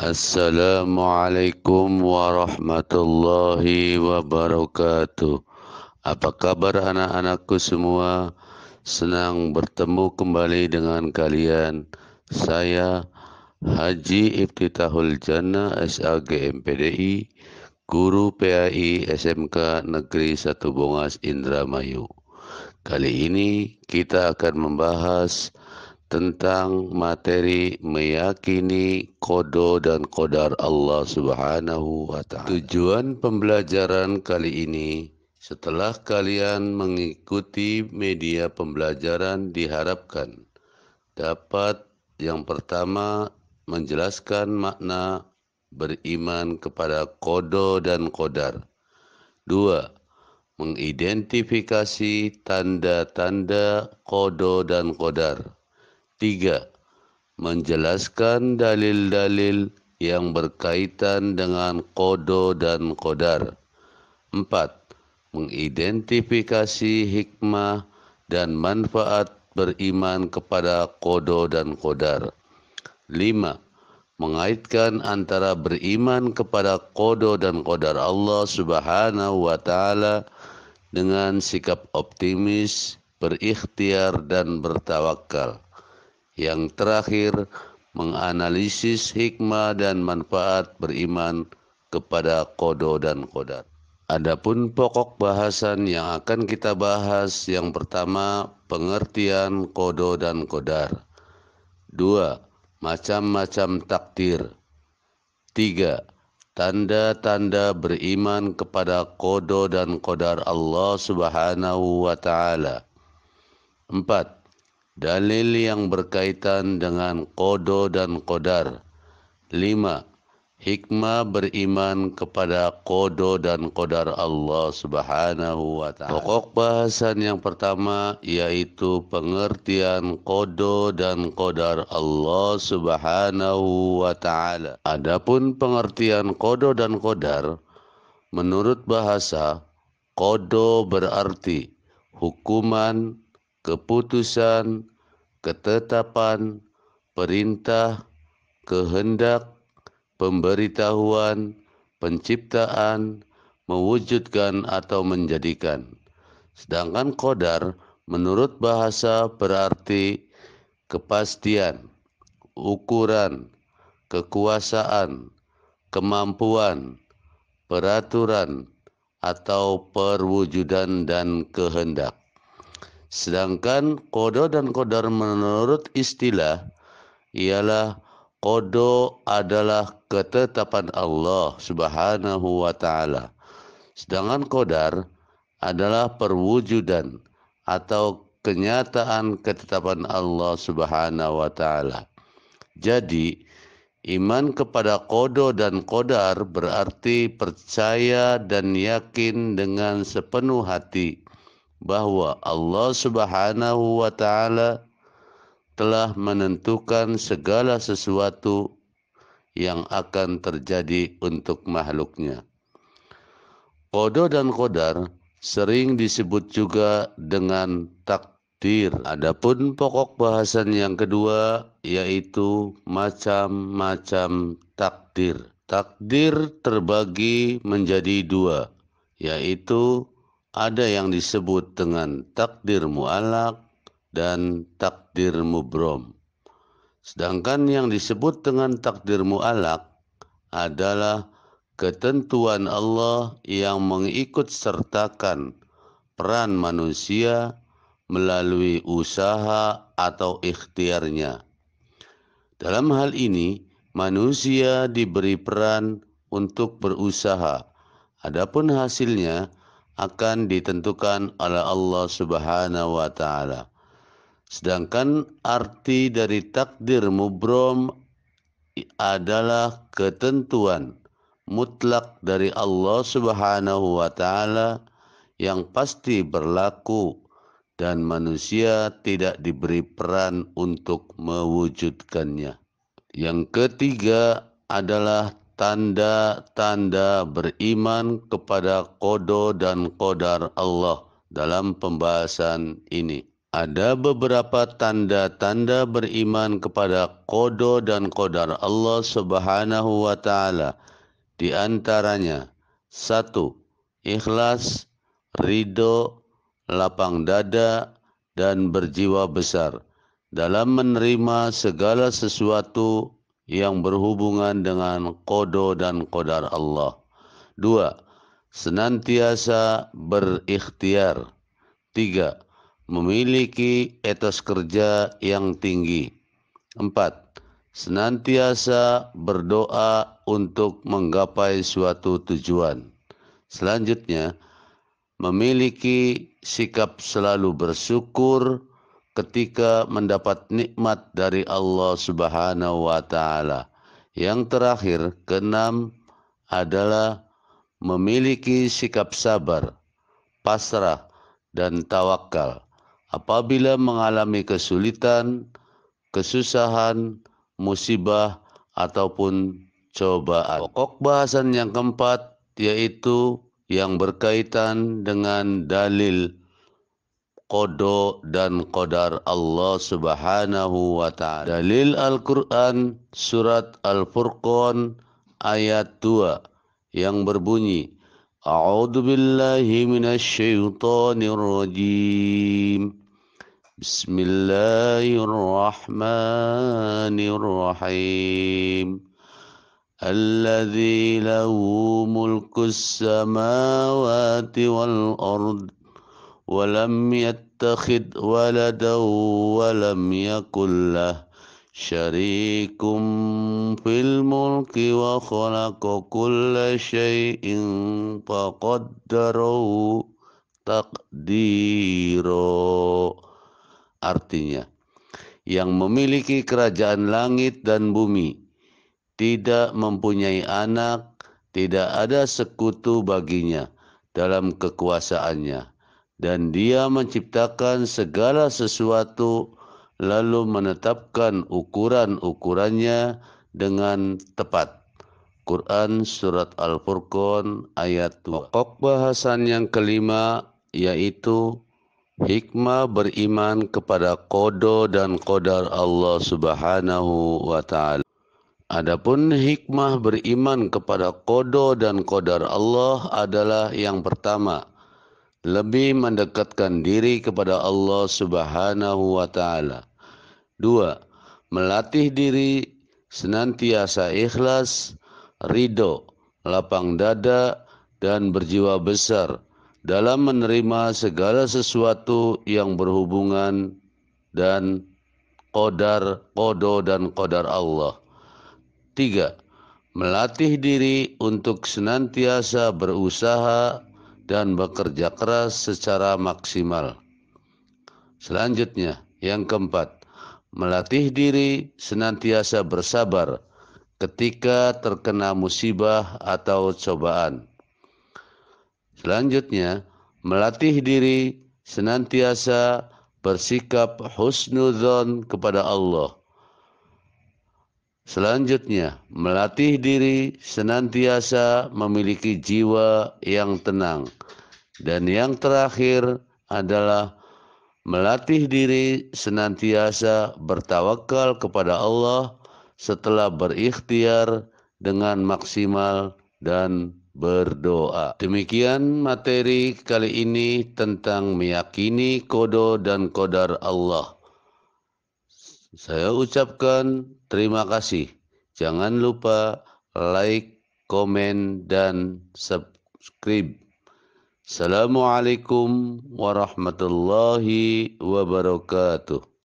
Assalamualaikum warahmatullahi wabarakatuh. Apa kabar anak-anakku semua? Senang bertemu kembali dengan kalian. Saya Haji Iftitahul Jannah SAG MPDI, Guru PAI SMK Negeri 1 Bongas Indramayu. Kali ini kita akan membahas tentang materi meyakini qada dan qadar Allah Subhanahu wa taala. Tujuan pembelajaran kali ini, setelah kalian mengikuti media pembelajaran, diharapkan dapat yang pertama menjelaskan makna beriman kepada qada dan qadar. 2. Mengidentifikasi tanda-tanda qada dan qadar. 3. Menjelaskan dalil-dalil yang berkaitan dengan qada dan qadar. 4. Mengidentifikasi hikmah dan manfaat beriman kepada qada dan qadar. 5. Mengaitkan antara beriman kepada qada dan qadar Allah Subhanahu wa taala dengan sikap optimis, berikhtiar dan bertawakal. Yang terakhir, menganalisis hikmah dan manfaat beriman kepada qada dan qadar. Adapun pokok bahasan yang akan kita bahas, yang pertama, pengertian qada dan qadar. 2. Macam-macam takdir. 3. Tanda-tanda beriman kepada qada dan qadar Allah Subhanahu wa taala. 4. Dalil yang berkaitan dengan qada dan qadar. 5. Hikmah beriman kepada qada dan qadar Allah Subhanahu wa taala. Pokok bahasan yang pertama yaitu pengertian qada dan qadar Allah Subhanahu wa taala. Adapun pengertian qada dan qadar, menurut bahasa, qada berarti hukuman, keputusan, ketetapan, perintah, kehendak, pemberitahuan, penciptaan, mewujudkan atau menjadikan. Sedangkan qadar menurut bahasa berarti kepastian, ukuran, kekuasaan, kemampuan, peraturan, atau perwujudan dan kehendak. Sedangkan qada dan qadar menurut istilah ialah qada adalah ketetapan Allah Subhanahu wa taala. Sedangkan qadar adalah perwujudan atau kenyataan ketetapan Allah Subhanahu wa taala. Jadi, iman kepada qada dan qadar berarti percaya dan yakin dengan sepenuh hati bahwa Allah Subhanahu wa taala telah menentukan segala sesuatu yang akan terjadi untuk makhluknya. Qada dan qadar sering disebut juga dengan takdir. Adapun pokok bahasan yang kedua yaitu macam-macam takdir. Takdir terbagi menjadi dua, yaitu ada yang disebut dengan takdir mu'allaq dan takdir mubrom. Sedangkan yang disebut dengan takdir mu'allaq adalah ketentuan Allah yang mengikut sertakan peran manusia melalui usaha atau ikhtiarnya. Dalam hal ini, manusia diberi peran untuk berusaha. Adapun hasilnya akan ditentukan oleh Allah Subhanahu wa taala. Sedangkan arti dari takdir mubrom adalah ketentuan mutlak dari Allah Subhanahu wa taala yang pasti berlaku dan manusia tidak diberi peran untuk mewujudkannya. Yang ketiga adalah tanda-tanda beriman kepada qada dan qadar Allah dalam pembahasan ini. Ada beberapa tanda-tanda beriman kepada qada dan qadar Allah Subhanahu wa taala. Di antaranya: 1. Ikhlas, ridho, lapang dada, dan berjiwa besar dalam menerima segala sesuatu yang berhubungan dengan qada dan qadar Allah. 2. Senantiasa berikhtiar. 3. Memiliki etos kerja yang tinggi. 4. Senantiasa berdoa untuk menggapai suatu tujuan. Selanjutnya, memiliki sikap selalu bersyukur ketika mendapat nikmat dari Allah Subhanahu wa taala. Yang terakhir, keenam, adalah memiliki sikap sabar, pasrah, dan tawakal apabila mengalami kesulitan, kesusahan, musibah, ataupun cobaan. Pokok bahasan yang keempat yaitu yang berkaitan dengan dalil qada dan qadar Allah Subhanahu wa taala. Dalil Al-Qur'an surat Al-Furqan ayat 2 yang berbunyi, A'udzu billahi minasy syaithanir rajim. Bismillahirrahmanirrahim. Alladzi lahu mulkus samawati wal ard wa lam yattakhidh waladan wa lam yakul lahu syarikum fil mulki wa khalaqa kulla syai'in faqaddarahu taqdiro. Artinya, yang memiliki kerajaan langit dan bumi, tidak mempunyai anak, tidak ada sekutu baginya dalam kekuasaannya, dan Dia menciptakan segala sesuatu lalu menetapkan ukuran-ukurannya dengan tepat. Quran Surat Al-Furqan ayat 2. Pokok bahasan yang kelima yaitu hikmah beriman kepada qada dan qadar Allah Subhanahu wa taala. Adapun hikmah beriman kepada qada dan qadar Allah adalah yang pertama, lebih mendekatkan diri kepada Allah Subhanahu wa taala. 2. Melatih diri senantiasa ikhlas, ridho, lapang dada, dan berjiwa besar dalam menerima segala sesuatu yang berhubungan dan qada dan qadar Allah. 3. Melatih diri untuk senantiasa berusaha dan bekerja keras secara maksimal. Selanjutnya, yang keempat, melatih diri senantiasa bersabar ketika terkena musibah atau cobaan. Selanjutnya, melatih diri senantiasa bersikap husnudzon kepada Allah. Selanjutnya, melatih diri senantiasa memiliki jiwa yang tenang. Dan yang terakhir adalah melatih diri senantiasa bertawakal kepada Allah setelah berikhtiar dengan maksimal dan berdoa. Demikian materi kali ini tentang meyakini qada dan qadar Allah. Saya ucapkan terima kasih. Jangan lupa like, komen, dan subscribe. Assalamualaikum warahmatullahi wabarakatuh.